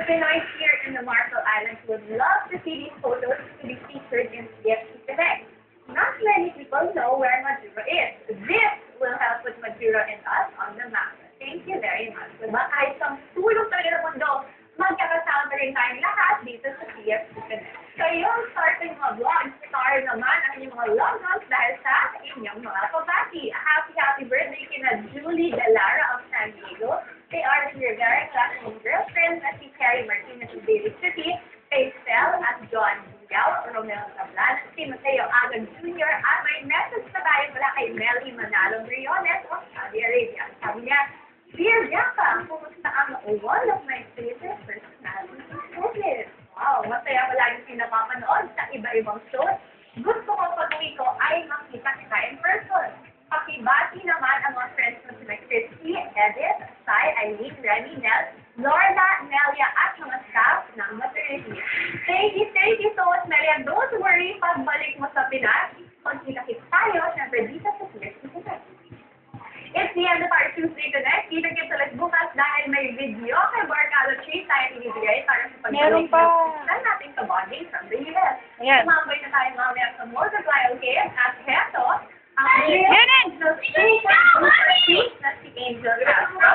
Pinoys here in the Marshall Islands would love to see these photos to be featured in CFC Connect. Not many people know where Majuro is. This will help with Majuro and us on the map. Thank you very much. Diba? Kahit sa sulok talaga ng mundo, magkakasama rin tayong lahat dito sa CFC Connect. So yung starting mga vlogs, star naman ang inyong mga love notes dahil sa inyong mga pabati. Happy birthday kina Julie Delara of San Diego. They are your very classmate girlfriends at si Terry Martinez of Daly City, kay Sel at John Miguel, Romeo Sablan, si Mateo Agag Jr. At may message na tayo mula kay Melly Manalo Briones of Saudi Arabia. Sabi niya, Dear Bianca, kumusta ang one of my favorite personalities? Wow, masaya ko lagi pinapapanood sa iba-ibang shows. Gusto ko pag-uwi ko ay makita kita in person. Pakibati naman ang mga friends mo sila Christy, Edith, Sai, Eileen, Remy, Nell, Lorna, Nelia, at mga staff ng maternity. Thank you so much, Nelia. Don't worry, pagbalik mo sa Pinas, kung kita-kita tayo, syempre dito sa CFC Connect. It's the end of our Tuesday Connect. Kita-kita ulit bukas dahil may video kay Barcalo Tree tayo ibibigay para sa pag-tulong natin sa bonding from the US. Tumambay na tayo mamaya sa Multiply, okay? At heto, ang super sweet na si Angel Castro.